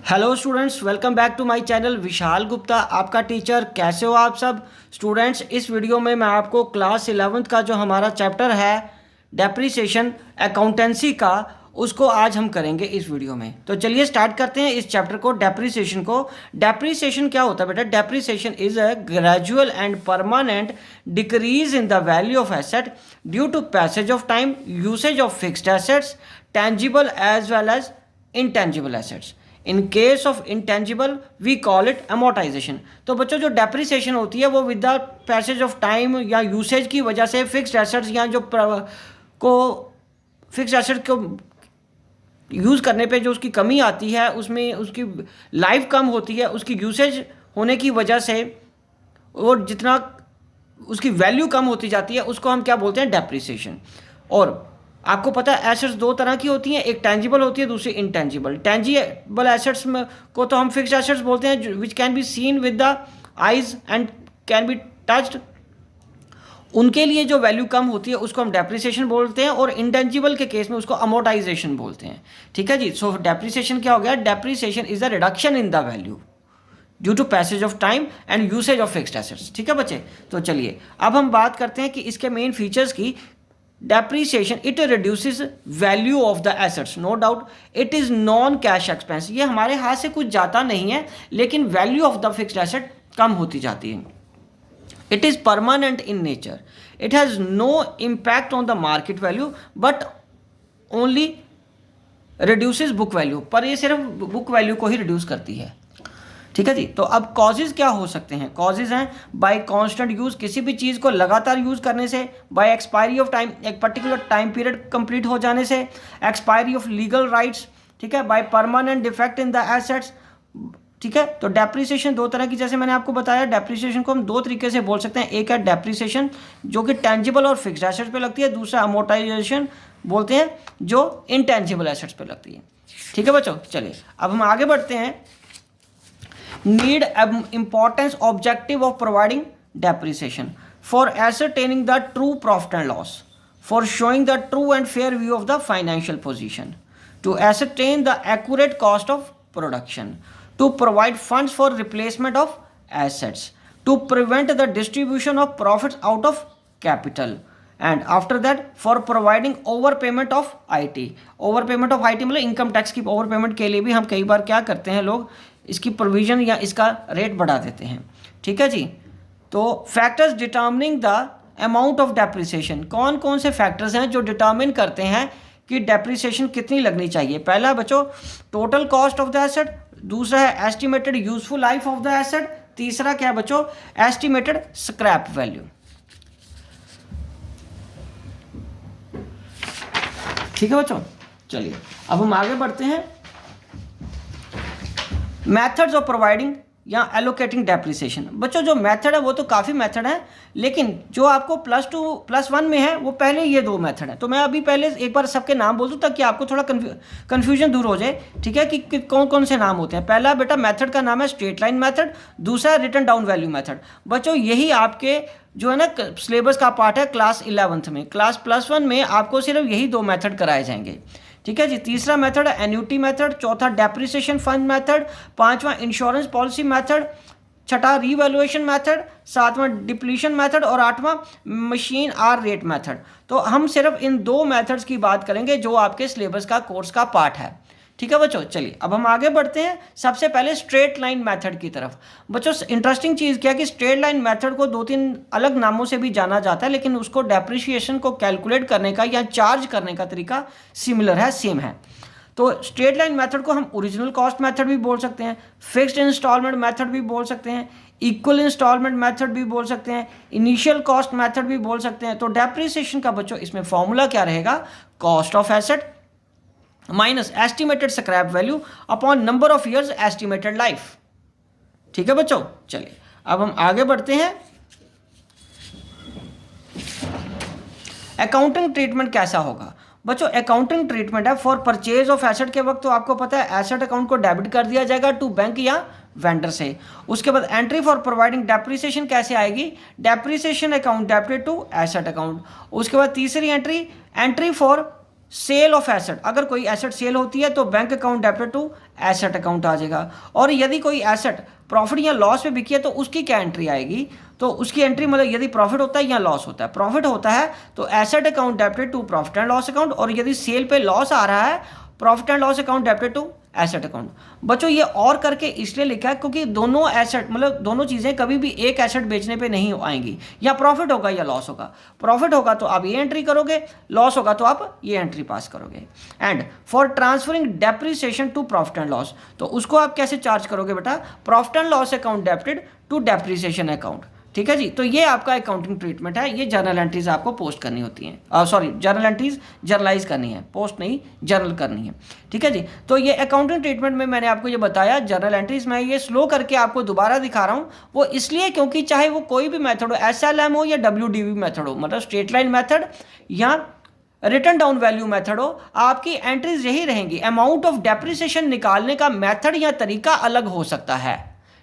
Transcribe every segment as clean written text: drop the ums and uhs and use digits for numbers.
Hello students, welcome back to my channel. Vishal Gupta आपका teacher. कैसे हो आप सब स्टूडेंट्स? इस वीडियो में मैं आपको क्लास 11th का जो हमारा चैप्टर है डेप्रिसिएशन अकाउंटेंसी का, उसको आज हम करेंगे इस वीडियो में। तो चलिए स्टार्ट करते हैं इस चैप्टर को, डेप्रिसिएशन को। डेप्रिसिएशन क्या होता है बेटा? Depreciation is a gradual and permanent decrease in the value of asset due to passage of time, usage of fixed assets, tangible as well as intangible assets. In case of intangible we call it amortisation. तो बच्चों, जो depreciation होती है वो with the passage of time या usage की वजह से फिक्स्ड एसेट्स या जो को फिक्स्ड एसेट को यूज़ करने पे जो उसकी कमी आती है, उसमें उसकी लाइफ कम होती है, उसकी यूसेज होने की वजह से और जितना उसकी वैल्यू कम होती जाती है, उसको हम क्या बोलते हैं? डेप्रिसिएशन। और आपको पता है एसेट्स दो तरह की होती हैं, एक टेंजिबल होती है, दूसरी इनटेंजिबल। टेंजिबल एसेट्स में को तो हम फिक्स्ड एसेट्स बोलते हैं, which can be seen with the eyes and can be touched. उनके लिए जो वैल्यू कम होती है उसको हम डेप्रिसिएशन बोलते हैं, और इंटेंजिबल के केस में उसको अमोर्टाइजेशन बोलते हैं। ठीक है जी। सो डेप्रिसिएशन क्या हो गया? Depreciation is a reduction in the value due to passage of time and usage of fixed assets. ठीक है बच्चे? तो चलिए अब हम बात करते हैं कि इसके मेन फीचर्स की। Depreciation it reduces value of the assets, no doubt. It is non cash expense, ये हमारे हाथ से कुछ जाता नहीं है, लेकिन value of the fixed asset कम होती जाती है। It is permanent in nature, it has no impact on the market value but only reduces book value, पर ये सिर्फ बुक वैल्यू को ही रिड्यूस करती है। ठीक है जी। तो अब कॉजेज़ क्या हो सकते हैं? कॉजेज़ हैं बाय कांस्टेंट यूज़, किसी भी चीज़ को लगातार यूज़ करने से, बाय एक्सपायरी ऑफ टाइम, एक पर्टिकुलर टाइम पीरियड कंप्लीट हो जाने से, एक्सपायरी ऑफ लीगल राइट्स, ठीक है, by permanent defect in the assets. ठीक है। तो डेप्रिसिएशन दो तरह की, जैसे मैंने आपको बताया, डेप्रिसिएशन को हम दो तरीके से बोल सकते हैं। एक है डेप्रिसिएशन जो कि टेंजिबल और फिक्स्ड एसेट्स पे लगती है, दूसरा अमोर्टाइजेशन बोलते हैं जो इनटेंजिबल एसेट्स पे लगती है। ठीक है बच्चों, चलिए अब हम आगे बढ़ते हैं। Need importance objective of providing depreciation for ascertaining the true profit and loss, for showing the true and fair view of the financial position, to ascertain the accurate cost of production, to provide funds for replacement of assets, to prevent the distribution of profits out of capital, and after that for providing overpayment of IT। overpayment of IT मतलब income tax की overpayment के लिए भी हम कई बार क्या करते हैं, लोग इसकी प्रोविजन या इसका रेट बढ़ा देते हैं। ठीक है जी। तो factors determining the amount of depreciation, कौन कौन से फैक्टर्स हैं जो डिटर्मिन करते हैं कि डेप्रिसिएशन कितनी लगनी चाहिए? पहला बच्चों total cost of the asset, दूसरा है estimated useful life of the asset, तीसरा क्या बच्चों? Estimated scrap value. ठीक है बच्चों, चलिए अब हम आगे बढ़ते हैं। मेथड्स ऑफ प्रोवाइडिंग या एलोकेटिंग डेप्रिसिएशन। बच्चों जो मेथड है वो तो काफ़ी मेथड है, लेकिन जो आपको +2+1 में है वो पहले ये दो मेथड है। तो मैं अभी पहले एक बार सबके नाम बोल दूँ ताकि आपको थोड़ा कन्फ्यूजन दूर हो जाए। ठीक है कि कौन कौन से नाम होते हैं। पहला बेटा मेथड का नाम है स्ट्रेट लाइन मेथड, दूसरा है रिटन डाउन वैल्यू मेथड। बच्चों यही आपके जो है ना सिलेबस का पार्ट है क्लास 11th में। क्लास +1 में आपको सिर्फ यही दो मेथड कराए जाएंगे। ठीक है जी। तीसरा मेथड है एन्यूटी मेथड, चौथा डेप्रिसिएशन फंड मेथड, पांचवा इंश्योरेंस पॉलिसी मेथड, छठा रीवैल्यूएशन मेथड, सातवां डिप्लीशन मेथड और आठवां मशीन आर रेट मेथड। तो हम सिर्फ इन दो मेथड्स की बात करेंगे जो आपके सिलेबस का कोर्स का पार्ट है। ठीक है बच्चों, चलिए अब हम आगे बढ़ते हैं। सबसे पहले स्ट्रेट लाइन मेथड की तरफ। बच्चों इंटरेस्टिंग चीज़ क्या है कि स्ट्रेट लाइन मेथड को दो तीन अलग नामों से भी जाना जाता है, लेकिन उसको डेप्रिसिएशन को कैलकुलेट करने का या चार्ज करने का तरीका सिमिलर है, सेम है। तो स्ट्रेट लाइन मेथड को हम ओरिजिनल कॉस्ट मेथड भी बोल सकते हैं, फिक्स्ड इंस्टॉलमेंट मेथड भी बोल सकते हैं, इक्वल इंस्टॉलमेंट मेथड भी बोल सकते हैं, इनिशियल कॉस्ट मेथड भी बोल सकते हैं। तो डेप्रिसिएशन का बच्चों इसमें फॉर्मूला क्या रहेगा? Cost of asset minus estimated scrap value upon number of years estimated life. ठीक है बच्चों, चलिए अब हम आगे बढ़ते हैं। अकाउंटिंग ट्रीटमेंट कैसा होगा? बच्चों अकाउंटिंग ट्रीटमेंट है फॉर परचेज ऑफ एसेट के वक्त तो आपको पता है एसेट अकाउंट को डेबिट कर दिया जाएगा टू बैंक या वेंडर से। उसके बाद एंट्री फॉर प्रोवाइडिंग डेप्रिसिएशन कैसे आएगी? Depreciation account debited to asset account. उसके बाद तीसरी entry for sale of asset, अगर कोई एसेट सेल होती है तो bank account debited to asset account आ जाएगा। और यदि कोई एसेट प्रॉफिट या लॉस में बिकी है तो उसकी क्या एंट्री आएगी, तो उसकी एंट्री मतलब यदि प्रॉफिट होता है या लॉस होता है, प्रॉफिट होता है तो asset account debited to profit and loss account, और यदि सेल पे लॉस आ रहा है profit and loss account debited to asset account. बच्चों ये और करके इसलिए लिखा है क्योंकि दोनों एसेट मतलब दोनों चीज़ें कभी भी एक एसेट बेचने पे नहीं आएंगी, या प्रॉफिट होगा या लॉस होगा। प्रॉफिट होगा तो आप ये एंट्री करोगे, लॉस होगा तो आप ये एंट्री पास करोगे। And for transferring depreciation to profit and loss, तो उसको आप कैसे चार्ज करोगे बेटा, profit and loss account debited to depreciation account. ठीक है जी, तो ये आपका अकाउंटिंग ट्रीटमेंट है, ये जर्नल एंट्रीज आपको पोस्ट करनी होती हैं, सॉरी जर्नल एंट्रीज जर्नलाइज करनी है, पोस्ट नहीं जर्नल करनी है। ठीक है जी, तो ये अकाउंटिंग ट्रीटमेंट में मैंने आपको ये बताया जर्नल एंट्रीज। मैं ये स्लो करके आपको दोबारा दिखा रहा हूँ, वो इसलिए क्योंकि चाहे वो कोई भी मेथड हो, SLM हो या WDV मेथड हो, मतलब स्ट्रेट लाइन मेथड या रिटर्न डाउन वैल्यू मेथड हो, आपकी एंट्रीज यही रहेंगी। अमाउंट ऑफ डेप्रिसिएशन निकालने का मेथड या तरीका अलग हो सकता है।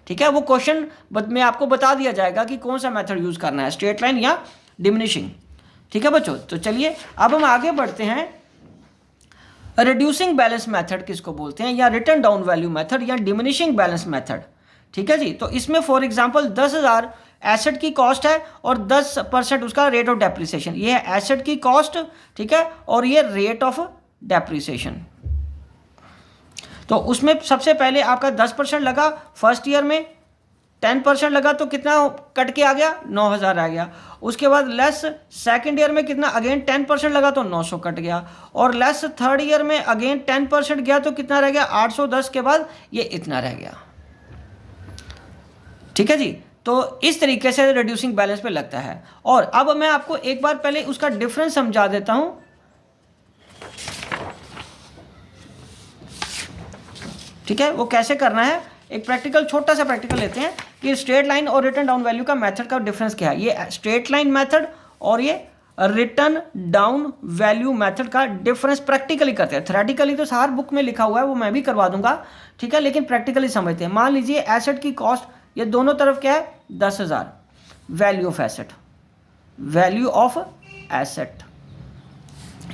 ठीक है, वो क्वेश्चन में आपको बता दिया जाएगा कि कौन सा मेथड यूज करना है, स्ट्रेट लाइन या डिमिनिशिंग। ठीक है बच्चों, तो चलिए अब हम आगे बढ़ते हैं। रिड्यूसिंग बैलेंस मेथड किसको बोलते हैं, या रिटर्न डाउन वैल्यू मेथड या डिमिनिशिंग बैलेंस मेथड। ठीक है जी, तो इसमें फॉर एग्जांपल 10,000 एसेट की कॉस्ट है और 10% उसका रेट ऑफ डेप्रिसिएशन, ये है एसेट की कॉस्ट। ठीक है, और ये रेट ऑफ डेप्रिसिएशन। तो उसमें सबसे पहले आपका 10% लगा फर्स्ट ईयर में, 10% लगा तो कितना कट के आ गया, 9,000 आ गया। उसके बाद लेस सेकंड ईयर में कितना, अगेन 10% लगा तो 900 कट गया, और लेस थर्ड ईयर में अगेन 10% गया तो कितना रह गया, 810 के बाद ये इतना रह गया। ठीक है जी, तो इस तरीके से रिड्यूसिंग बैलेंस पे लगता है। और अब मैं आपको एक बार पहले उसका डिफरेंस समझा देता हूं। ठीक है, वो कैसे करना है, एक प्रैक्टिकल छोटा सा प्रैक्टिकल लेते हैं कि स्ट्रेट लाइन और रिटर्न डाउन वैल्यू का मेथड का डिफरेंस क्या है। ये स्ट्रेट लाइन मेथड और ये रिटर्न डाउन वैल्यू मेथड का डिफरेंस प्रैक्टिकली करते हैं। थ्योरेटिकली तो हर बुक में लिखा हुआ है, वो मैं भी करवा दूंगा। ठीक है, लेकिन प्रैक्टिकली समझते हैं। मान लीजिए एसेट की कॉस्ट, ये दोनों तरफ क्या है, 10,000, value of asset, value of asset,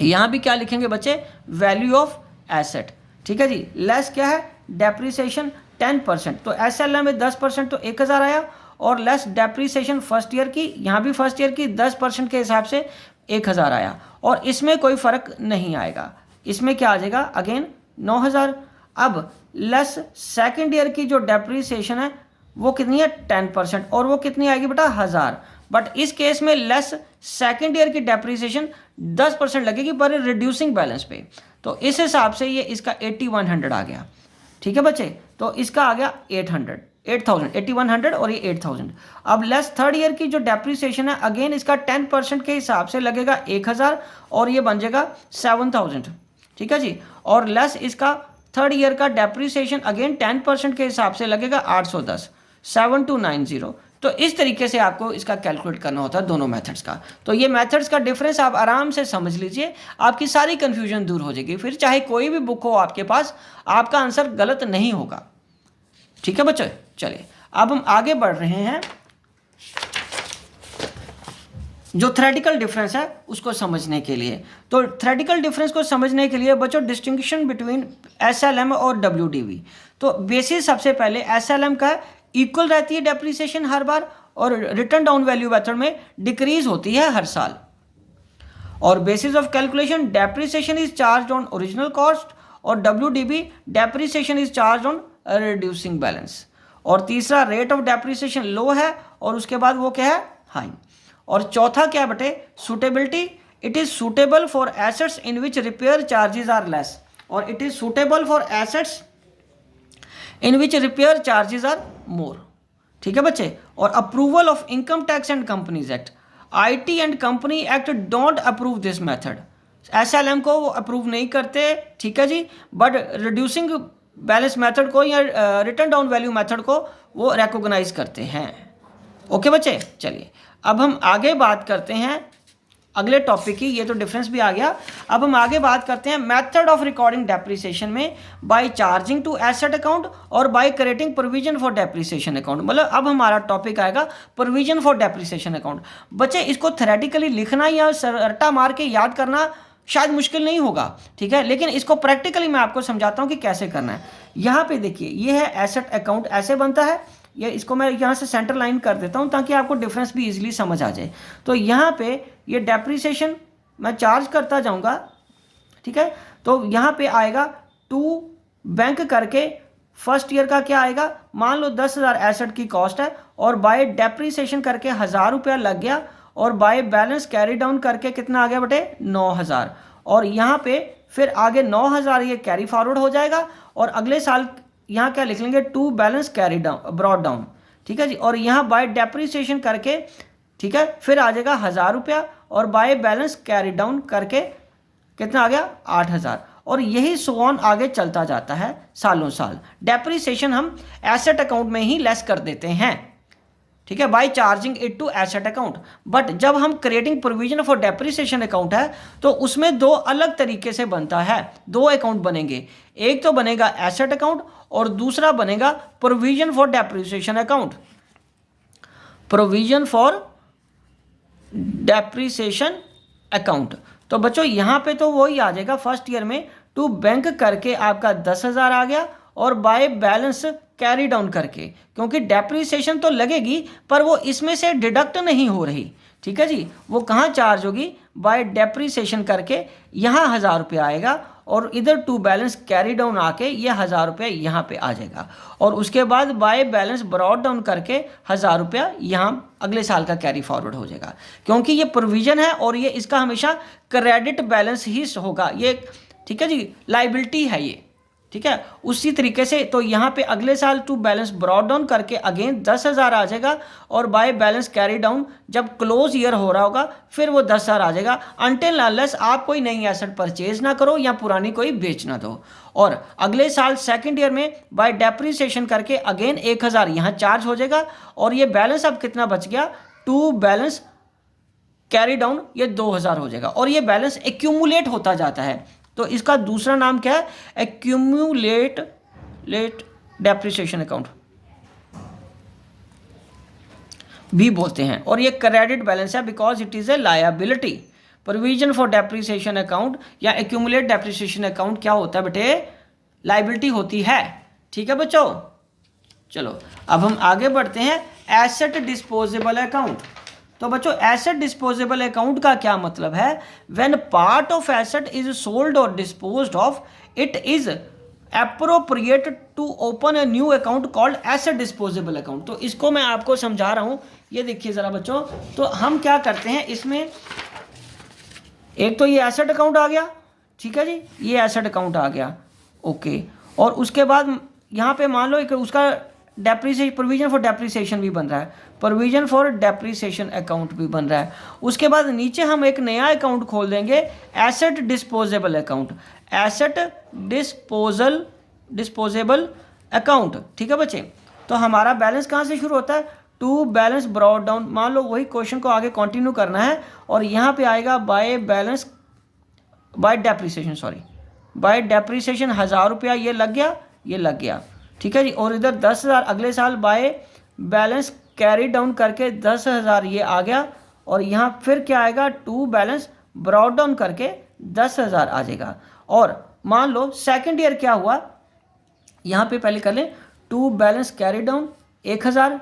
यहां भी क्या लिखेंगे बच्चे, वैल्यू ऑफ एसेट। ठीक है जी, लेस क्या है, डेप्रिसिएशन 10%, तो SLM में 10% तो 1,000 आया, और लेस डेप्रिसिएशन फर्स्ट ईयर की, यहाँ भी फर्स्ट ईयर की 10% के हिसाब से 1,000 आया, और इसमें कोई फर्क नहीं आएगा। इसमें क्या आ जाएगा, अगेन 9,000। अब लेस सेकेंड ईयर की जो डेप्रिसिएशन है वो कितनी है, 10%, और वो कितनी आएगी बेटा, 1,000। बट इस केस में लेस सेकेंड ईयर की डेप्रिसिएशन 10% लगेगी पर रिड्यूसिंग बैलेंस पे, तो इस हिसाब से ये इसका 8,100 आ गया। ठीक है बच्चे, तो इसका आ गया 8,000, 8,100 और ये 8,000। अब लेस थर्ड ईयर की जो डेप्रिसिएशन है, अगेन इसका 10% के हिसाब से लगेगा 1,000, और ये बन जाएगा 7,000। ठीक है जी, और लेस इसका थर्ड ईयर का डेप्रिसिएशन अगेन 10% के हिसाब से लगेगा 810, 7,290। तो इस तरीके से आपको इसका कैलकुलेट करना होता है दोनों मेथड्स का। तो ये मेथड्स का डिफरेंस आप आराम से समझ लीजिए, आपकी सारी कंफ्यूजन दूर हो जाएगी। फिर चाहे कोई भी बुक हो आपके पास, आपका आंसर गलत नहीं होगा। ठीक है बच्चों, चलिए अब हम आगे बढ़ रहे हैं। जो थ्योरेटिकल डिफरेंस है उसको समझने के लिए, तो थ्योरेटिकल डिफरेंस को समझने के लिए बच्चों डिस्टिंक्शन बिटवीन SLM और WDV। तो बेसिस सबसे पहले SLM का इक्वल रहती है डेप्रिसिएशन हर बार, और रिटर्न डाउन वैल्यू मेथड में डिक्रीज होती है हर साल। और basis of calculation depreciation is charge on original cost, और WDV depreciation is charge on reducing balance. और तीसरा रेट ऑफ डेप्रिसिएशन लो है, और उसके बाद वो क्या है, हाई। और चौथा क्या बटे, suitability, it is suitable for assets in which repair charges are less, और it is suitable for assets in which repair charges are more. ठीक है बच्चे, और approval of income tax and companies act, IT and company act don't approve this method. SLM को वो approve नहीं करते, ठीक है जी, बट रिड्यूसिंग बैलेंस मेथड को या रिटर्न डाउन वैल्यू मेथड को वो रिकॉग्नाइज करते हैं। ओके बच्चे, चलिए अब हम आगे बात करते हैं अगले टॉपिक की। ये तो डिफरेंस भी आ गया। अब हम आगे बात करते हैं मेथड ऑफ रिकॉर्डिंग डेप्रिसिएशन में, by charging to asset account और by creating provision for depreciation account. मतलब अब हमारा टॉपिक आएगा प्रोविजन फॉर डेप्रिसिएशन अकाउंट। बच्चे इसको थ्योरेटिकली लिखना या रट्टा मार के याद करना शायद मुश्किल नहीं होगा, ठीक है, लेकिन इसको प्रैक्टिकली मैं आपको समझाता हूँ कि कैसे करना है। यहाँ पे देखिए ये है एसेट अकाउंट, ऐसे बनता है। ये इसको मैं यहाँ से सेंटर लाइन कर देता हूँ ताकि आपको डिफरेंस भी इजीली समझ आ जाए। तो यहाँ पे ये डेप्रिसिएशन मैं चार्ज करता जाऊँगा, ठीक है। तो यहाँ पे आएगा टू बैंक करके फर्स्ट ईयर का क्या आएगा, मान लो 10,000 एसेट की कॉस्ट है और बाय डेप्रिसिएशन करके 1,000 रुपया लग गया और बाय बैलेंस कैरी डाउन करके कितना आ गया बेटे 9,000। और यहाँ पे फिर आगे 9,000 ये कैरी फॉरवर्ड हो जाएगा और अगले साल यहाँ क्या लिख लेंगे, to balance carry down brought down, ठीक है जी। और यहाँ बाय डेप्रिसिएशन करके, ठीक है, फिर आ जाएगा 1,000 रुपया और बाय बैलेंस कैरी डाउन करके कितना आ गया 8,000। और यही सो ऑन आगे चलता जाता है सालों साल। डेप्रिसिएशन हम एसेट अकाउंट में ही लेस कर देते हैं, ठीक है, by charging it to asset account. But जब हम creating provision for depreciation account है तो उसमें दो अलग तरीके से बनता है, दो अकाउंट बनेंगे। एक तो बनेगा एसेट अकाउंट और दूसरा बनेगा provision for depreciation account. Provision for depreciation account, तो बच्चों यहाँ पे तो वही आ जाएगा फर्स्ट ईयर में टू बैंक करके आपका 10,000 आ गया और बाय बैलेंस कैरी डाउन करके, क्योंकि डेप्रिसिएशन तो लगेगी पर वो इसमें से डिडक्ट नहीं हो रही, ठीक है जी। वो कहाँ चार्ज होगी, बाय डेप्रिसिएशन करके यहाँ 1,000 रुपया आएगा और इधर टू बैलेंस कैरी डाउन आके ये 1,000 रुपया यहाँ पे आ जाएगा और उसके बाद बाय बैलेंस ब्रॉड डाउन करके 1,000 रुपया यहाँ अगले साल का कैरी फॉरवर्ड हो जाएगा। क्योंकि ये प्रोविजन है और ये इसका हमेशा क्रेडिट बैलेंस ही होगा ये, ठीक है जी, लाइबिलिटी है ये, ठीक है। उसी तरीके से तो यहाँ पे अगले साल टू बैलेंस ब्रॉड डाउन करके अगेन 10,000 आ जाएगा और बाय बैलेंस कैरी डाउन जब क्लोज ईयर हो रहा होगा फिर वो 10,000 आ जाएगा, अनटिल अनलेस आप कोई नई एसेट परचेज ना करो या पुरानी कोई बेच ना दो। और अगले साल सेकेंड ईयर में बाय डेप्रिसिएशन करके अगेन 1,000 यहाँ चार्ज हो जाएगा और ये बैलेंस अब कितना बच गया, टू बैलेंस कैरी डाउन ये 2,000 हो जाएगा और ये बैलेंस एक्यूमुलेट होता जाता है। तो इसका दूसरा नाम क्या है, एक्यूमुलेट डेप्रिसिएशन अकाउंट भी बोलते हैं। और ये क्रेडिट बैलेंस है because it is a liability. Provision for depreciation account या एक्यूमुलेट डेप्रिसिएशन अकाउंट क्या होता है बेटे, लायबिलिटी होती है, ठीक है बच्चों। चलो अब हम आगे बढ़ते हैं, एसेट डिस्पोजेबल अकाउंट। तो बच्चों एसेट डिस्पोजेबल अकाउंट का क्या मतलब है, when part of asset is sold और disposed of it is appropriate to open a new account called asset disposable account. तो इसको मैं आपको समझा रहा हूं, ये देखिए जरा बच्चों। तो हम क्या करते हैं इसमें, एक तो ये एसेट अकाउंट आ गया, ठीक है जी, ये एसेट अकाउंट आ गया, ओके। और उसके बाद यहाँ पे मान लो एक उसका डेप्रिसिएशन, प्रोविजन फॉर डेप्रिसिएशन भी बन रहा है, प्रोविजन फॉर डेप्रिसिएशन अकाउंट भी बन रहा है। उसके बाद नीचे हम एक नया अकाउंट खोल देंगे, asset disposable account, asset disposable account, ठीक है बच्चे। तो हमारा बैलेंस कहाँ से शुरू होता है, टू बैलेंस ब्रॉड डाउन। मान लो वही क्वेश्चन को आगे कंटिन्यू करना है और यहाँ पे आएगा by balance, bye depreciation, sorry bye depreciation 1,000 रुपया ये लग गया, ये लग गया, ठीक है जी। और इधर 10,000 अगले साल बाय बैलेंस कैरी डाउन करके 10,000 ये आ गया और यहाँ फिर क्या आएगा, टू बैलेंस ब्रॉड डाउन करके 10,000 आ जाएगा। और मान लो सेकंड ईयर क्या हुआ, यहाँ पे पहले कर लें, टू बैलेंस कैरी डाउन 1,000,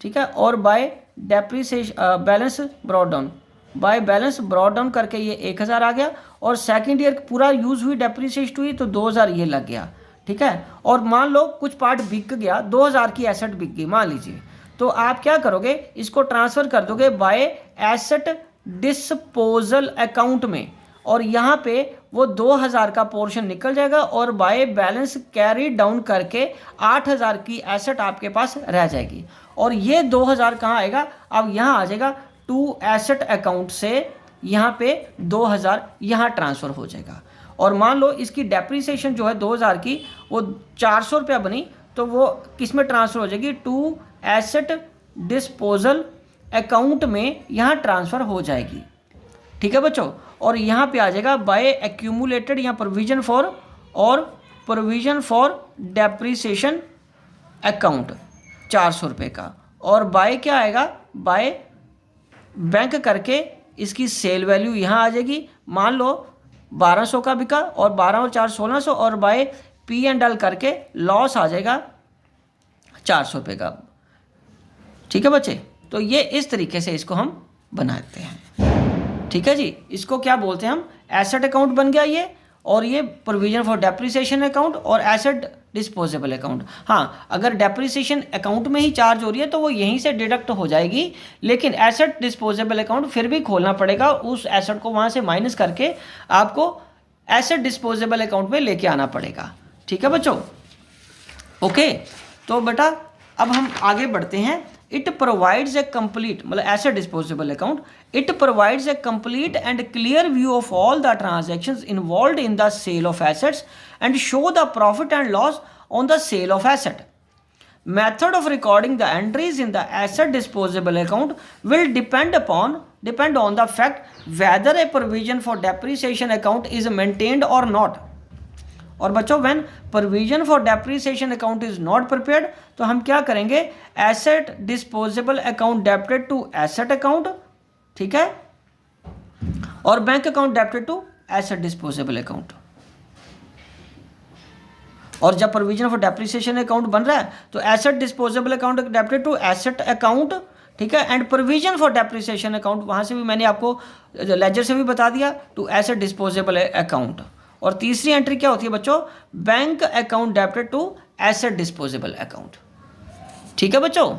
ठीक है, और bye depreciation balance brought down, by balance brought down करके ये 1,000 आ गया और सेकंड ईयर पूरा यूज हुई डेप्रिसिएशन हुई तो 2,000 ये लग गया, ठीक है। और मान लो कुछ पार्ट बिक गया, 2,000 की एसेट बिक गई मान लीजिए, तो आप क्या करोगे, इसको ट्रांसफर कर दोगे बाय एसेट डिस्पोजल अकाउंट में और यहाँ पे वो 2,000 का पोर्शन निकल जाएगा और बाय बैलेंस कैरी डाउन करके 8,000 की एसेट आपके पास रह जाएगी। और ये 2,000 कहाँ आएगा, अब यहाँ आ जाएगा टू एसेट अकाउंट से, यहाँ पे 2,000 यहाँ ट्रांसफ़र हो जाएगा। और मान लो इसकी डेप्रिसिएशन जो है 2,000 की वो 400 रुपया बनी तो वो किस में ट्रांसफ़र हो जाएगी, टू एसेट डिस्पोजल अकाउंट में यहाँ ट्रांसफ़र हो जाएगी, ठीक है बच्चों। और यहाँ पे आ जाएगा बाय एक्यूमुलेटेड या प्रोविजन फॉर, और प्रोविजन फॉर डेप्रिसिएशन अकाउंट 400 रुपये का, और बाय क्या आएगा, बाय बैंक करके इसकी सेल वैल्यू यहाँ आ जाएगी। मान लो 1200 का बिका और 12 और 4 1600 और बाय पी एंड एल करके लॉस आ जाएगा 400 रुपये का। ठीक है बच्चे, तो ये इस तरीके से इसको हम बनाते हैं। ठीक है जी, इसको क्या बोलते हैं हम, एसेट अकाउंट बन गया ये, और ये प्रोविजन फॉर डेप्रिसिएशन अकाउंट और एसेट डिस्पोजेबल अकाउंट। हाँ, अगर डेप्रिसिएशन अकाउंट में ही चार्ज हो रही है तो वो यहीं से डिडक्ट हो जाएगी, लेकिन एसेट डिस्पोजेबल अकाउंट फिर भी खोलना पड़ेगा, उस एसेट को वहाँ से माइनस करके आपको एसेट डिस्पोजेबल अकाउंट में लेके आना पड़ेगा। ठीक है बच्चों, ओके। तो बेटा अब हम आगे बढ़ते हैं। इट प्रोवाइड्स ए कंप्लीट, मतलब asset disposable account, it provides a complete and clear view of all the transactions involved in the sale of assets and show the profit and loss on the sale of asset. Method of recording the entries in the asset disposable account will depend on the fact whether a provision for depreciation account is maintained or not. और बच्चों when provision for depreciation account is not prepared तो हम क्या करेंगे, asset disposable account debited to asset account, ठीक है, और bank account debited to asset disposable account. और जब प्रोविजन फॉर डेप्रिसिएशन अकाउंट बन रहा है तो asset disposable account debited to asset account, ठीक है, and provision for depreciation account, वहां से भी मैंने आपको लेजर से भी बता दिया, टू एसेट डिस्पोजेबल अकाउंट। और तीसरी एंट्री क्या होती है बच्चों, bank account debited to asset disposable account. ठीक है बच्चों,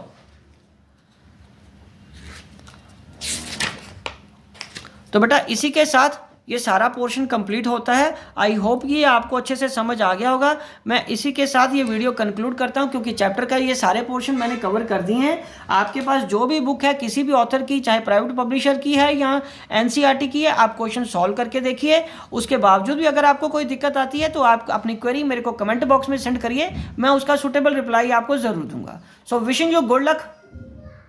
तो बेटा इसी के साथ ये सारा पोर्शन कंप्लीट होता है। आई होप ये आपको अच्छे से समझ आ गया होगा। मैं इसी के साथ ये वीडियो कंक्लूड करता हूँ, क्योंकि चैप्टर का ये सारे पोर्शन मैंने कवर कर दिए हैं। आपके पास जो भी बुक है किसी भी ऑथर की, चाहे प्राइवेट पब्लिशर की है या एनसीईआरटी की है, आप क्वेश्चन सॉल्व करके देखिए। उसके बावजूद भी अगर आपको कोई दिक्कत आती है तो आप अपनी क्वेरी मेरे को कमेंट बॉक्स में सेंड करिए, मैं उसका सुटेबल रिप्लाई आपको ज़रूर दूंगा। So wishing you good luck.